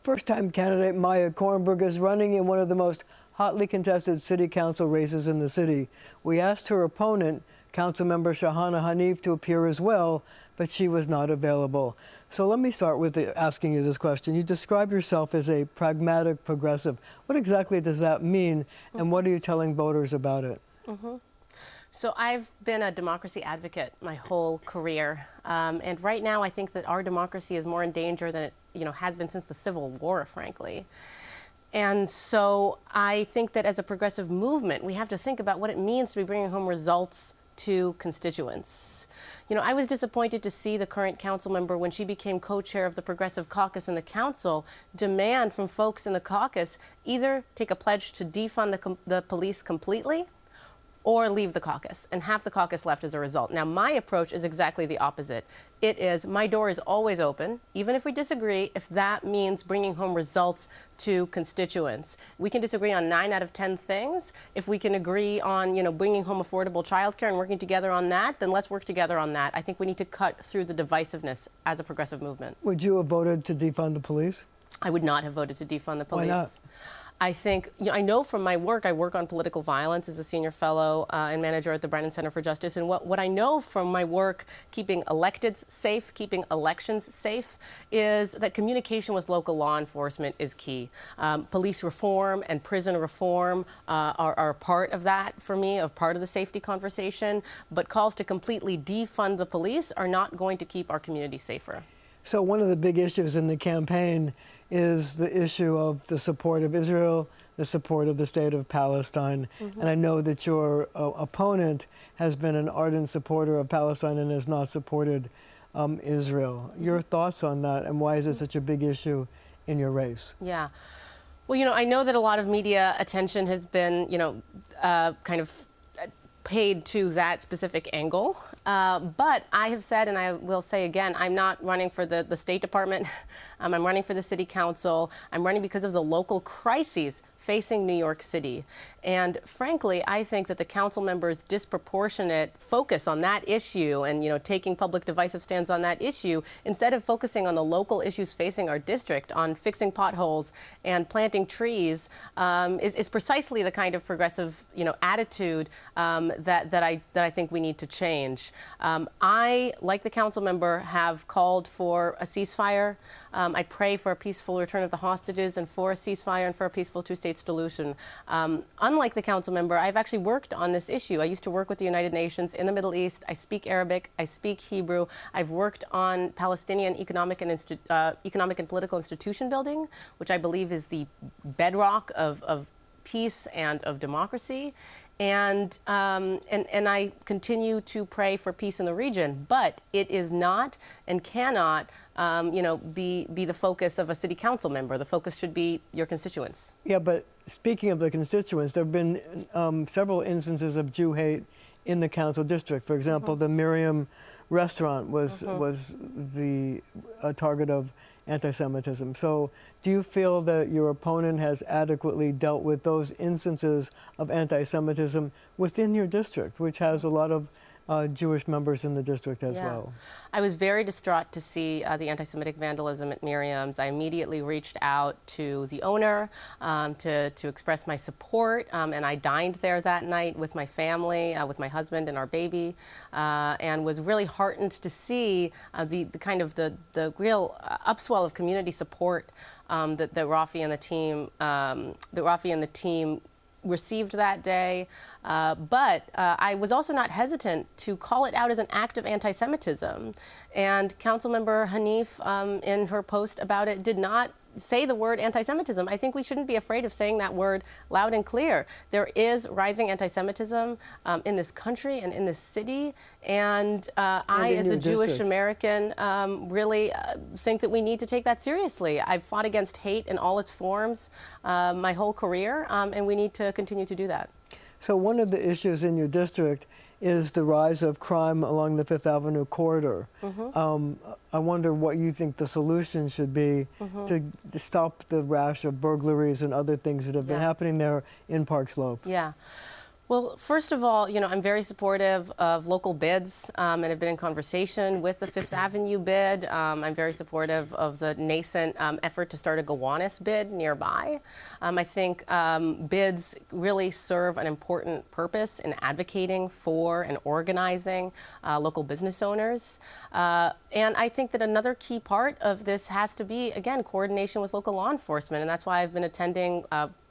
First-time candidate Maya Kornberg is running in one of the most hotly contested city council races in the city. We asked her opponent, Councilmember Shahana Hanif, to appear as well, but she was not available. So let me start with asking you this question. You describe yourself as a pragmatic progressive. What exactly does that mean, and what are you telling voters about it? So I've been a democracy advocate my whole career, and right now I think that our democracy is more in danger than it has been since the Civil War, frankly. And so I think that as a progressive movement, we have to think about what it means to be bringing home results to constituents. I was disappointed to see the current council member, when she became co-chair of the Progressive Caucus in the council, demand from folks in the caucus either take a pledge to defund the police completely or leave the caucus, and half the caucus left as a result. Now, my approach is exactly the opposite. It is, my door is always open, even if we disagree, if that means bringing home results to constituents. We can disagree on 9 out of 10 things. If we can agree on, bringing home affordable childcare and working together on that, then let's work together on that. I think we need to cut through the divisiveness as a progressive movement. Would you have voted to defund the police? I would not have voted to defund the police. Why not? I think, I know from my work, I work on political violence as a senior fellow and manager at the Brennan Center for Justice. And what I know from my work keeping electeds safe, keeping elections safe, is that communication with local law enforcement is key. Police reform and prison reform are part of that for me, of part of the safety conversation. But calls to completely defund the police are not going to keep our community safer. So one of the big issues in the campaign is the issue of the support of Israel, the support of the state of Palestine. And I know that your opponent has been an ardent supporter of Palestine and has not supported Israel. Your thoughts on that, and why is it such a big issue in your race? Yeah. Well, I know that a lot of media attention has been, kind of paid to that specific angle. But I have said, and I will say again, I'm not running for the State Department. I'm running for the City Council. I'm running because of the local crises facing New York City. And frankly, I think that the council members' disproportionate focus on that issue and, taking public divisive stands on that issue, instead of focusing on the local issues facing our district, on fixing potholes and planting trees, is precisely the kind of progressive, attitude that I think we need to change. I, like the council member, have called for a ceasefire. I pray for a peaceful return of the hostages and for a ceasefire and for a peaceful two-state solution. Unlike the council member, I've actually worked on this issue. I used to work with the United Nations in the Middle East. I speak Arabic. I speak Hebrew. I've worked on Palestinian economic and political institution building, which I believe is the bedrock of peace and of democracy. And I continue to pray for peace in the region, but it is not and cannot, be the focus of a city council member. The focus should be your constituents. Yeah, but speaking of the constituents, there have been several instances of Jew hate in the council district. For example, the Miriam restaurant was the target of anti-Semitism. So do you feel that your opponent has adequately dealt with those instances of anti-Semitism within your district, which has a lot of Jewish members in the district as well? I was very distraught to see the anti-Semitic vandalism at Miriam's. I immediately reached out to the owner to express my support, and I dined there that night with my family, with my husband and our baby, and was really heartened to see the kind of the real upswell of community support that Rafi and the team received that day. But I was also not hesitant to call it out as an act of anti-Semitism. And Councilmember Hanif, in her post about it, did not say the word anti-Semitism. I think we shouldn't be afraid of saying that word loud and clear. There is rising anti-Semitism in this country and in this city. And I, as a Jewish American, really think that we need to take that seriously. I've fought against hate in all its forms my whole career, and we need to continue to do that. So one of the issues in your district is the rise of crime along the Fifth Avenue corridor. I wonder what you think the solution should be to stop the rash of burglaries and other things that have been happening there in Park Slope. Yeah. Well, first of all, I'm very supportive of local bids and have been in conversation with the Fifth Avenue bid. I'm very supportive of the nascent effort to start a Gowanus bid nearby. I think bids really serve an important purpose in advocating for and organizing local business owners. And I think that another key part of this has to be, again, coordination with local law enforcement. And that's why I've been attending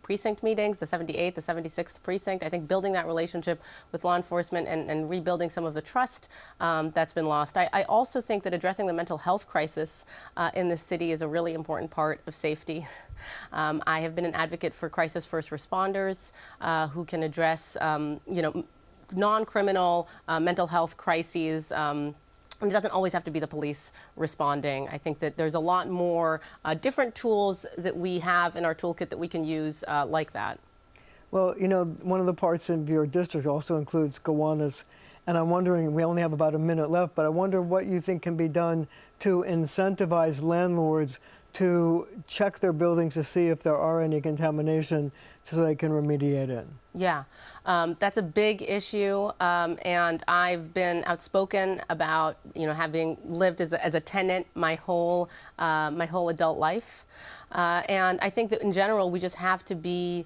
precinct meetings, the 78th, the 76th precinct. I think building that relationship with law enforcement and rebuilding some of the trust that's been lost. I also think that addressing the mental health crisis in this city is a really important part of safety. I have been an advocate for crisis first responders who can address, non-criminal mental health crises. And it doesn't always have to be the police responding. I think that there's a lot more different tools that we have in our toolkit that we can use like that. Well, one of the parts of your district also includes Gowanus, and I'm wondering, we only have about a minute left, but I wonder what you think can be done to incentivize landlords to check their buildings to see if there are any contamination so they can remediate it. Yeah, that's a big issue, and I've been outspoken about having lived as a tenant my whole adult life, and I think that in general we just have to be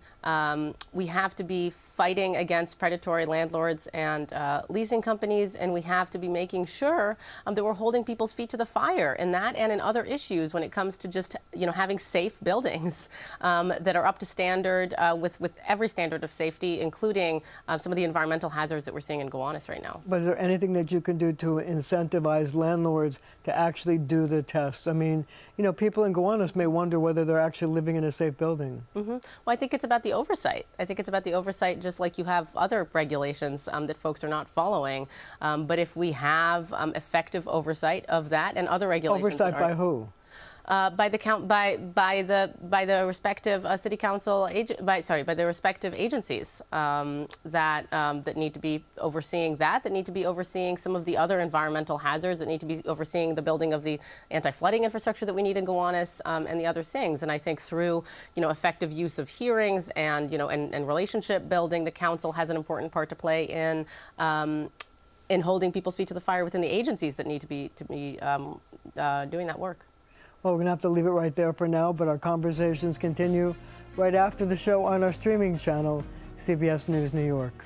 fighting against predatory landlords and leasing companies, and we have to be making sure that we're holding people's feet to the fire in that and in other issues when it comes to just having safe buildings that are up to standard with every standard of safety, including some of the environmental hazards that we're seeing in Gowanus right now. But is there anything that you can do to incentivize landlords to actually do the tests? I mean, people in Gowanus may wonder whether they're actually living in a safe building. Mm-hmm. Well, I think it's about the oversight. I think it's about the oversight just like you have other regulations that folks are not following. But if we have effective oversight of that and other regulations. Oversight by who? By the respective city council by the respective agencies that need to be overseeing that need to be overseeing some of the other environmental hazards, that need to be overseeing the building of the anti-flooding infrastructure that we need in Gowanus and the other things. And I think through effective use of hearings and and relationship building, the council has an important part to play in holding people's feet to the fire within the agencies that need to be doing that work. Well, we're going to have to leave it right there for now, but our conversations continue right after the show on our streaming channel, CBS News New York.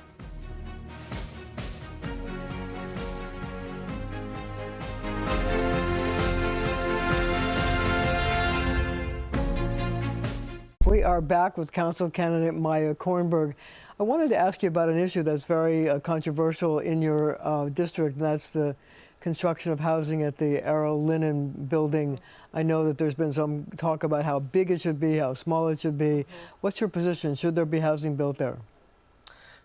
We are back with Council candidate Maya Kornberg. I wanted to ask you about an issue that's very controversial in your district, and that's the construction of housing at the Aerrol Linen building. I know that there's been some talk about how big it should be, how small it should be. Mm-hmm. What's your position? Should there be housing built there?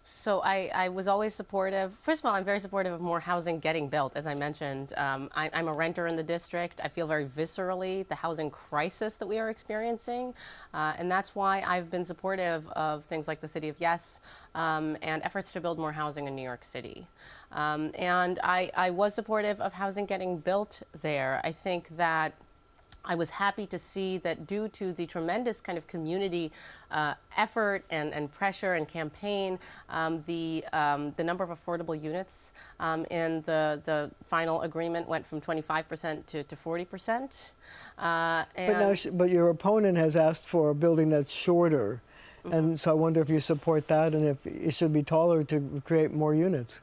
So I was always supportive. First of all, I'm very supportive of more housing getting built. As I mentioned, I'm a renter in the district. I feel very viscerally the housing crisis that we are experiencing. And that's why I've been supportive of things like the City of Yes and efforts to build more housing in New York City. And I was supportive of housing getting built there. I think that I was happy to see that due to the tremendous kind of community effort and pressure and campaign, the number of affordable units in the final agreement went from 25% to 40%. But your opponent has asked for a building that's shorter. Mm-hmm. And so I wonder if you support that and if it should be taller to create more units.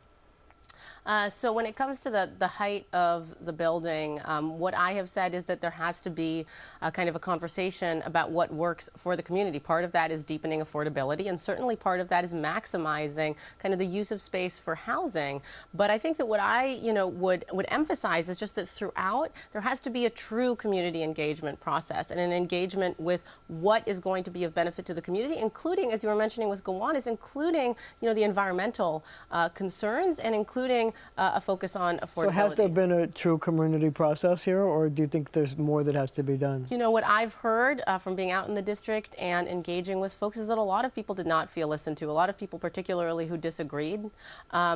So when it comes to the height of the building, what I have said is that there has to be kind of a conversation about what works for the community. Part of that is deepening affordability, and certainly part of that is maximizing kind of the use of space for housing. But I think that what I would emphasize is just that throughout there has to be a true community engagement process and an engagement with what is going to be of benefit to the community, including, as you were mentioning with Gowanus, including the environmental concerns and including keeping a focus on affordability. So has there been a true community process here, or do you think there's more that has to be done? You know, what I've heard from being out in the district and engaging with folks is that a lot of people did not feel listened to. A lot of people, particularly who disagreed,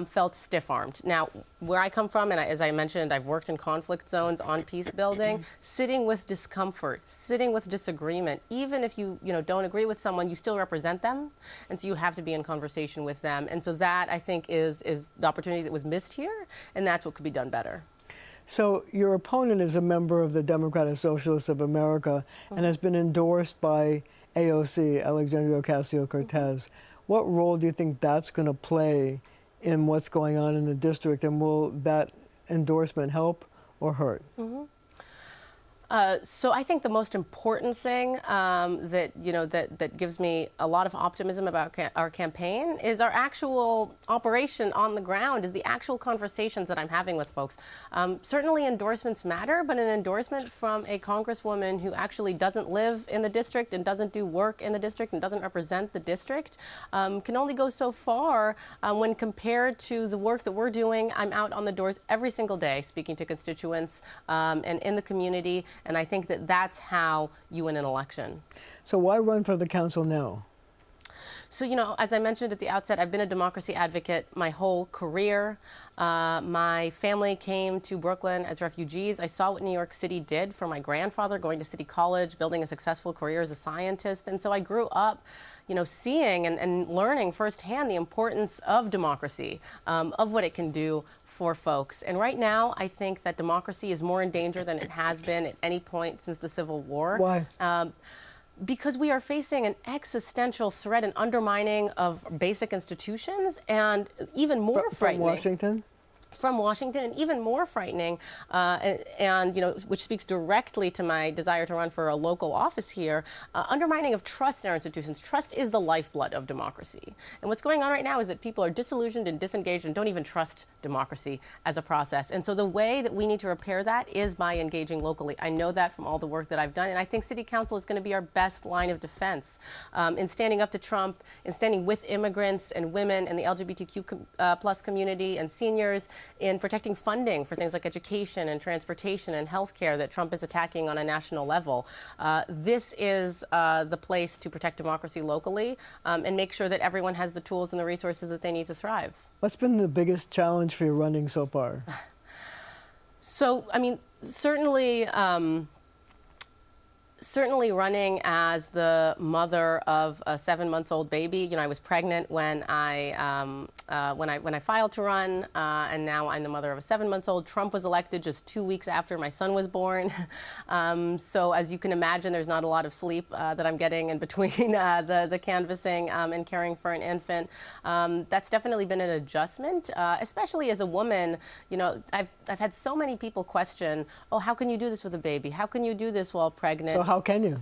felt stiff-armed. Now, where I come from, and as I mentioned, I've worked in conflict zones on peace building, sitting with discomfort, sitting with disagreement, even if you don't agree with someone, you still represent them, and so you have to be in conversation with them. And so that, I think, is the opportunity that was missed here, and that's what could be done better. So your opponent is a member of the Democratic Socialists of America and has been endorsed by AOC, Alexandria Ocasio-Cortez. What role do you think that's going to play in what's going on in the district, and will that endorsement help or hurt? So I think the most important thing that gives me a lot of optimism about our campaign is our actual operation on the ground, is the actual conversations that I'm having with folks. Certainly endorsements matter, but an endorsement from a congresswoman who actually doesn't live in the district and doesn't do work in the district and doesn't represent the district can only go so far when compared to the work that we're doing. I'm out on the doors every single day speaking to constituents and in the community. And I think that that's how you win an election. So why run for the council now? So, as I mentioned at the outset, I've been a democracy advocate my whole career. My family came to Brooklyn as refugees. I saw what New York City did for my grandfather, going to City College, building a successful career as a scientist. And so I grew up, seeing and learning firsthand the importance of democracy, of what it can do for folks. And right now, I think that democracy is more in danger than it has been at any point since the Civil War. Why? Because we are facing an existential threat and undermining of basic institutions, and even more frightening. From Washington? From Washington, and even more frightening, which speaks directly to my desire to run for a local office here, undermining of trust in our institutions. Trust is the lifeblood of democracy. And what's going on right now is that people are disillusioned and disengaged and don't even trust democracy as a process. And so the way that we need to repair that is by engaging locally. I know that from all the work that I've done, and I think City Council is going to be our best line of defense in standing up to Trump, in standing with immigrants and women and the LGBTQ plus community and seniors, in protecting funding for things like education and transportation and healthcare that Trump is attacking on a national level. This is the place to protect democracy locally and make sure that everyone has the tools and the resources that they need to thrive. What's been the biggest challenge for your running so far? So, I mean, certainly running as the mother of a 7-month-old baby. I was pregnant when I filed to run, and now I'm the mother of a 7-month-old. Trump was elected just 2 weeks after my son was born. So as you can imagine, there's not a lot of sleep that I'm getting in between the canvassing and caring for an infant. That's definitely been an adjustment, especially as a woman. I've had so many people question, oh, how can you do this with a baby? How can you do this while pregnant? So how can you?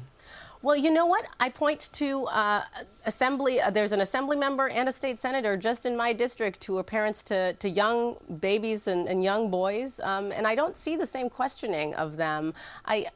Well, you know what? I point to there's an assembly member and a state senator just in my district who are parents to young babies and young boys, and I don't see the same questioning of them. I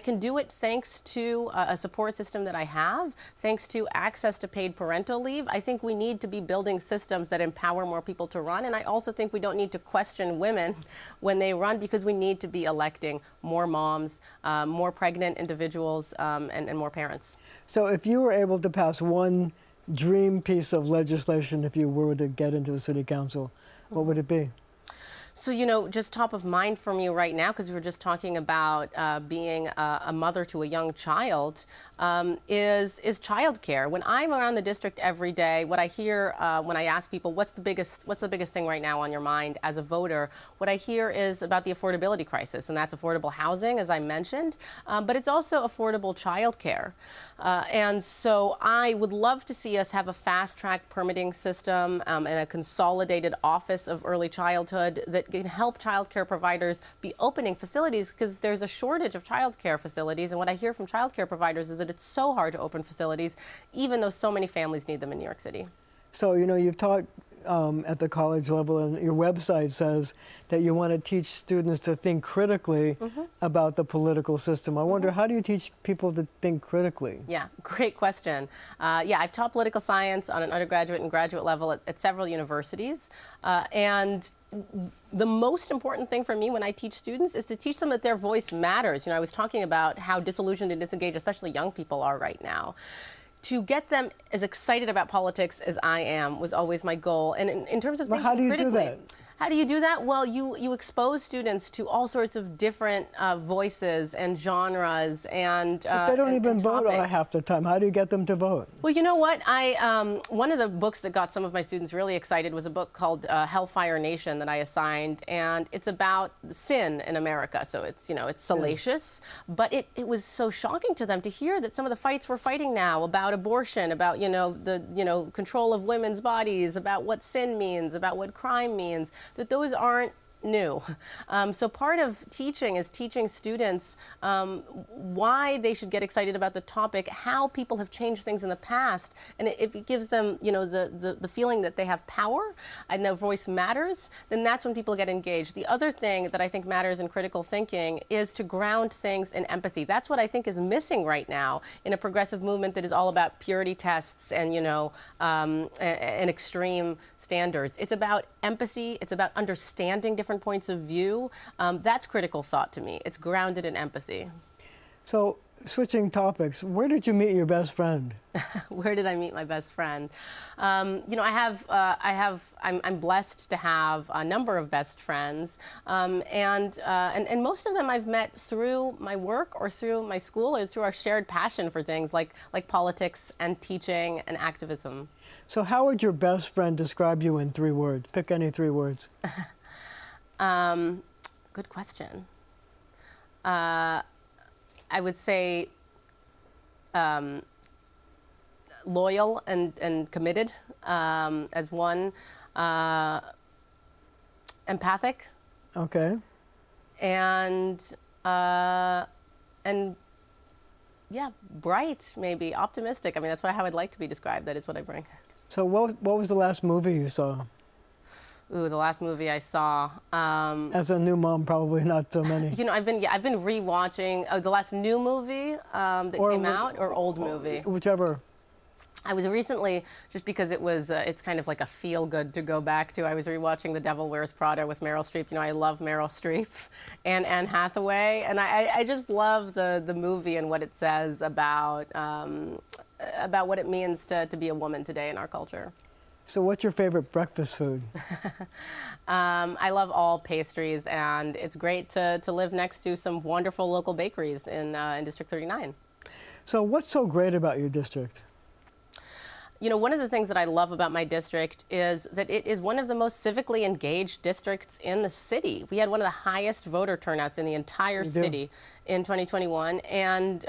can do it thanks to a support system that I have, thanks to access to paid parental leave. I think we need to be building systems that empower more people to run, and I also think we don't need to question women when they run, because we need to be electing more moms, more pregnant individuals, and more parents. So if you were able to pass one dream piece of legislation, if you were to get into the city council, what would it be? So, just top of mind for me right now, because we were just talking about being a mother to a young child, is childcare. When I'm around the district every day, what I hear when I ask people, what's the biggest thing right now on your mind as a voter, what I hear is about the affordability crisis, and that's affordable housing, as I mentioned, but it's also affordable childcare. And so I would love to see us have a fast-track permitting system and a consolidated office of early childhood that can help childcare providers be opening facilities, because there's a shortage of childcare facilities. And what I hear from childcare providers is that it's so hard to open facilities, even though so many families need them in New York City. So, you've talked at the college level, and your website says that you want to teach students to think critically about the political system. I wonder, how do you teach people to think critically? Yeah, great question. Yeah, I've taught political science on an undergraduate and graduate level at several universities. And the most important thing for me when I teach students is to teach them that their voice matters. You know, I was talking about how disillusioned and disengaged, especially young people, are right now. To get them as excited about politics as I am was always my goal. And in terms of thinking critically, how do you do that? How do you do that? Well, you expose students to all sorts of different voices and genres and But they don't even vote topics. half the time. How do you get them to vote? Well, you know what? One of the books that got some of my students really excited was a book called Hellfire Nation that I assigned, and it's about sin in America. So it's, you know, it's salacious, but it was so shocking to them to hear that some of the fights we're fighting now about abortion, about, you know, the, you know, control of women's bodies, about what sin means, about what crime means, that those aren't new. So part of teaching is teaching students why they should get excited about the topic, how people have changed things in the past, and if it gives them, you know, the feeling that they have power and their voice matters, then that's when people get engaged. The other thing that I think matters in critical thinking is to ground things in empathy. That's what I think is missing right now in a progressive movement that is all about purity tests and, you know, and extreme standards. It's about empathy. It's about understanding different points of view. That's critical thought to me. It's grounded in empathy. So, switching topics, where did you meet your best friend? Where did I meet my best friend? You know, I'm blessed to have a number of best friends, and most of them I've met through my work or through my school or through our shared passion for things like politics and teaching and activism. So, how would your best friend describe you in 3 words? Pick any 3 words. Good question. I would say loyal and committed as one, empathic. Okay. And yeah, bright, maybe optimistic. I mean, that's how I'd like to be described. That is what I bring. So what was the last movie you saw? Ooh, the last movie I saw. As a new mom, probably not so many. You know, I've been rewatching the last new movie that came out, or old movie. Whichever. I was recently, just because it's kind of like a feel good to go back to. I was rewatching The Devil Wears Prada with Meryl Streep. You know, I love Meryl Streep and Anne Hathaway, and I just love the movie and what it says about what it means to be a woman today in our culture. So what's your favorite breakfast food? I love all pastries, and it's great to live next to some wonderful local bakeries in District 39. So what's so great about your district? You know, one of the things that I love about my district is that it is one of the most civically engaged districts in the city. We had one of the highest voter turnouts in the entire city in 2021, and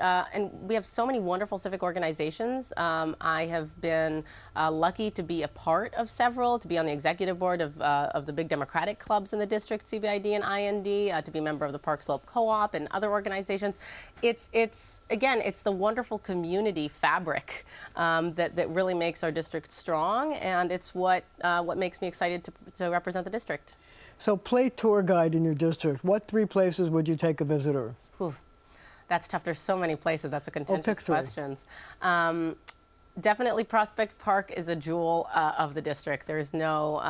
we have so many wonderful civic organizations. I have been lucky to be a part of several, to be on the executive board of the big Democratic clubs in the district, CBID and IND, to be a member of the Park Slope Co-op and other organizations. It's the wonderful community fabric that really makes our district strong, and it's what makes me excited to represent the district. So play tour guide in your district. What 3 places would you take a visitor? Whew, that's tough. There's so many places. That's a contentious pick 3. questions. Definitely Prospect Park is a jewel of the district. There's no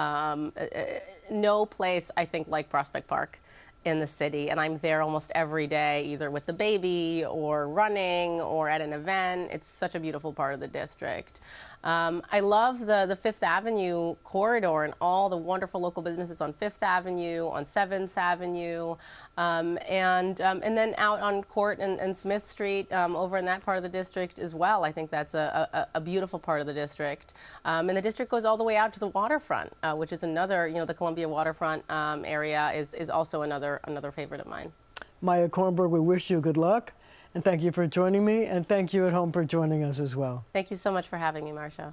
place, I think, like Prospect Park in the city, and I'm there almost every day, either with the baby or running or at an event. It's such a beautiful part of the district. I love the Fifth Avenue corridor and all the wonderful local businesses on Fifth Avenue, on 7th Avenue, and then out on Court and Smith Street over in that part of the district as well. I think that's a beautiful part of the district. And the district goes all the way out to the waterfront, which is another, you know, the Columbia waterfront area is also another favorite of mine. Maya Kornberg, we wish you good luck. And thank you for joining me, and thank you at home for joining us as well. Thank you so much for having me, Marcia.